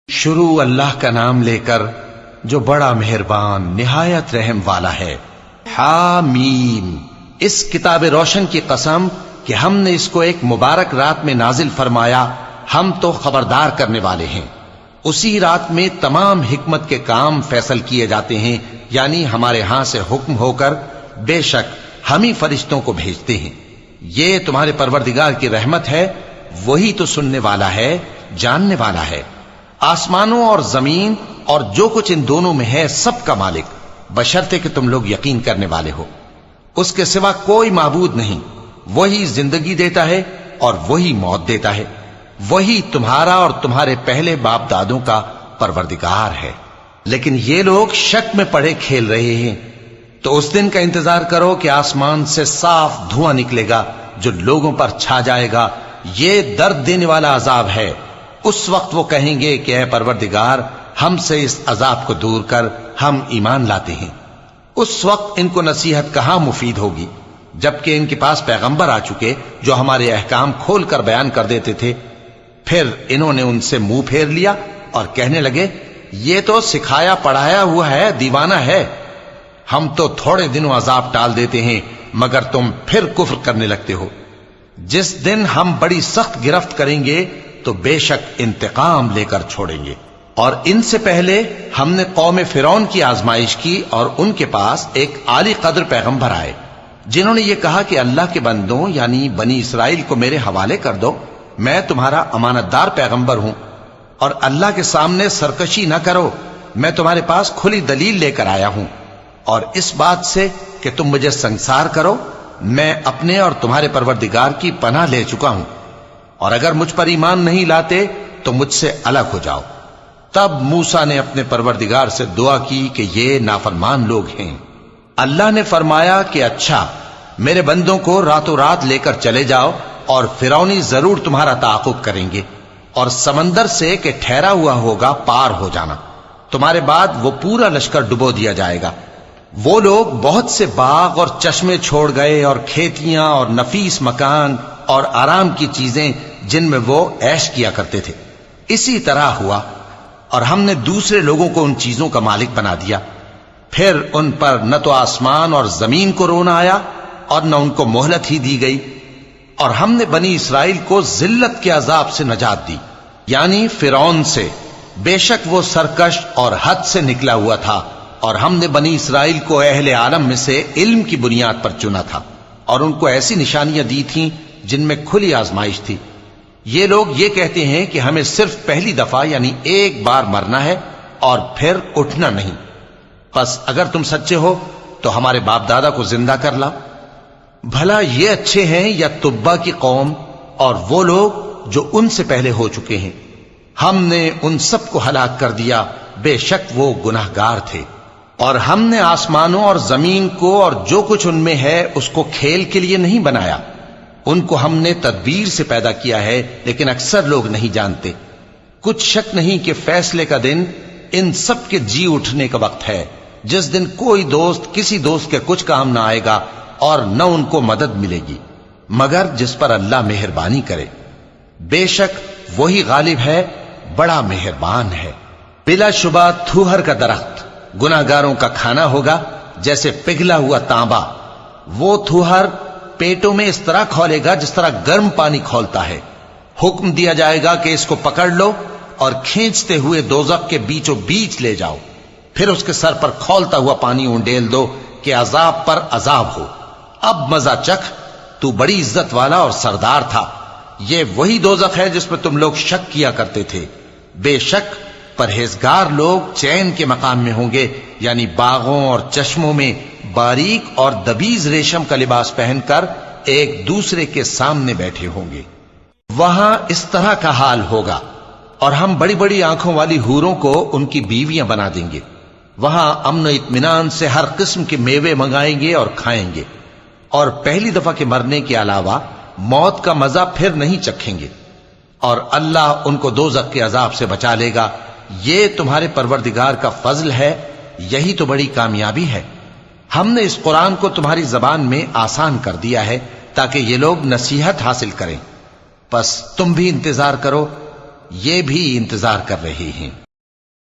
شروع اللہ کا نام لے کر جو بڑا مہربان نہایت رحم والا ہے۔ حامیم، اس کتاب روشن کی قسم کہ ہم نے اس کو ایک مبارک رات میں نازل فرمایا، ہم تو خبردار کرنے والے ہیں۔ اسی رات میں تمام حکمت کے کام فیصل کیے جاتے ہیں، یعنی ہمارے ہاں سے حکم ہو کر بے شک ہم ہی فرشتوں کو بھیجتے ہیں۔ یہ تمہارے پروردگار کی رحمت ہے، وہی تو سننے والا ہے، جاننے والا ہے۔ آسمانوں اور زمین اور جو کچھ ان دونوں میں ہے سب کا مالک، بشرطے کہ تم لوگ یقین کرنے والے ہو۔ اس کے سوا کوئی معبود نہیں، وہی زندگی دیتا ہے اور وہی موت دیتا ہے، وہی تمہارا اور تمہارے پہلے باپ دادوں کا پروردگار ہے۔ لیکن یہ لوگ شک میں پڑے کھیل رہے ہیں۔ تو اس دن کا انتظار کرو کہ آسمان سے صاف دھواں نکلے گا جو لوگوں پر چھا جائے گا، یہ درد دینے والا عذاب ہے۔ اس وقت وہ کہیں گے کہ اے پروردگار، ہم سے اس عذاب کو دور کر، ہم ایمان لاتے ہیں۔ اس وقت ان کو نصیحت کہاں مفید ہوگی، جبکہ ان کے پاس پیغمبر آ چکے جو ہمارے احکام کھول کر بیان کر دیتے تھے۔ پھر انہوں نے ان سے منہ پھیر لیا اور کہنے لگے، یہ تو سکھایا پڑھایا ہوا ہے، دیوانہ ہے۔ ہم تو تھوڑے دنوں عذاب ٹال دیتے ہیں مگر تم پھر کفر کرنے لگتے ہو۔ جس دن ہم بڑی سخت گرفت کریں گے تو بے شک انتقام لے کر چھوڑیں گے۔ اور ان سے پہلے ہم نے قوم فرعون کی آزمائش کی اور ان کے پاس ایک عالی قدر پیغمبر آئے جنہوں نے یہ کہا کہ اللہ کے بندوں یعنی بنی اسرائیل کو میرے حوالے کر دو، میں تمہارا امانت دار پیغمبر ہوں، اور اللہ کے سامنے سرکشی نہ کرو، میں تمہارے پاس کھلی دلیل لے کر آیا ہوں، اور اس بات سے کہ تم مجھے سنسار کرو، میں اپنے اور تمہارے پروردگار کی پناہ لے چکا ہوں، اور اگر مجھ پر ایمان نہیں لاتے تو مجھ سے الگ ہو جاؤ۔ تب موسیٰ نے اپنے پروردگار سے دعا کی کہ یہ نافرمان لوگ ہیں۔ اللہ نے فرمایا کہ اچھا، میرے بندوں کو راتوں رات لے کر چلے جاؤ، اور فرعونی ضرور تمہارا تعاقب کریں گے، اور سمندر سے کہ ٹھہرا ہوا ہوگا پار ہو جانا، تمہارے بعد وہ پورا لشکر ڈبو دیا جائے گا۔ وہ لوگ بہت سے باغ اور چشمے چھوڑ گئے اور کھیتیاں اور نفیس مکان اور آرام کی چیزیں جن میں وہ عیش کیا کرتے تھے۔ اسی طرح ہوا، اور ہم نے دوسرے لوگوں کو ان چیزوں کا مالک بنا دیا۔ پھر ان پر نہ تو آسمان اور زمین کو رونا آیا اور نہ ان کو مہلت ہی دی گئی، اور ہم نے بنی اسرائیل کو ذلت کے عذاب سے نجات دی، یعنی فرعون سے۔ بے شک وہ سرکش اور حد سے نکلا ہوا تھا، اور ہم نے بنی اسرائیل کو اہل عالم میں سے علم کی بنیاد پر چنا تھا، اور ان کو ایسی نشانیاں دی تھیں جن میں کھلی آزمائش تھی۔ یہ لوگ یہ کہتے ہیں کہ ہمیں صرف پہلی دفعہ یعنی ایک بار مرنا ہے اور پھر اٹھنا نہیں، پس اگر تم سچے ہو تو ہمارے باپ دادا کو زندہ کر لاؤ۔ بھلا یہ اچھے ہیں یا تبا کی قوم اور وہ لوگ جو ان سے پہلے ہو چکے ہیں؟ ہم نے ان سب کو ہلاک کر دیا، بے شک وہ گناہگار تھے۔ اور ہم نے آسمانوں اور زمین کو اور جو کچھ ان میں ہے اس کو کھیل کے لیے نہیں بنایا، ان کو ہم نے تدبیر سے پیدا کیا ہے، لیکن اکثر لوگ نہیں جانتے۔ کچھ شک نہیں کہ فیصلے کا دن ان سب کے جی اٹھنے کا وقت ہے، جس دن کوئی دوست کسی دوست کے کچھ کام نہ آئے گا اور نہ ان کو مدد ملے گی مگر جس پر اللہ مہربانی کرے۔ بے شک وہی غالب ہے، بڑا مہربان ہے۔ بلا شبہ تھوہر کا درخت گناہگاروں کا کھانا ہوگا، جیسے پگھلا ہوا تانبا۔ وہ تھوہر پیٹوں میں اس طرح کھولے گا جس طرح گرم پانی کھولتا ہے۔ حکم دیا جائے گا کہ اس کو پکڑ لو اور کھینچتے ہوئے دوزخ کے بیچوں بیچ لے جاؤ، پھر اس کے سر پر کھولتا ہوا پانی اونڈیل دو کہ عذاب پر عذاب ہو۔ اب مزہ چکھ، تو بڑی عزت والا اور سردار تھا۔ یہ وہی دوزخ ہے جس میں تم لوگ شک کیا کرتے تھے۔ بے شک پرہیزگار لوگ چین کے مقام میں ہوں گے، یعنی باغوں اور چشموں میں باریک اور دبیز ریشم کا لباس پہن کر ایک دوسرے کے سامنے بیٹھے ہوں گے۔ وہاں اس طرح کا حال ہوگا، اور ہم بڑی بڑی آنکھوں والی حوروں کو ان کی بیویاں بنا دیں گے۔ وہاں امن و اطمینان سے ہر قسم کے میوے منگائیں گے اور کھائیں گے، اور پہلی دفعہ کے مرنے کے علاوہ موت کا مزہ پھر نہیں چکھیں گے، اور اللہ ان کو دوزخ کے عذاب سے بچا لے گا۔ یہ تمہارے پروردگار کا فضل ہے، یہی تو بڑی کامیابی ہے۔ ہم نے اس قرآن کو تمہاری زبان میں آسان کر دیا ہے تاکہ یہ لوگ نصیحت حاصل کریں۔ پس تم بھی انتظار کرو، یہ بھی انتظار کر رہی ہیں۔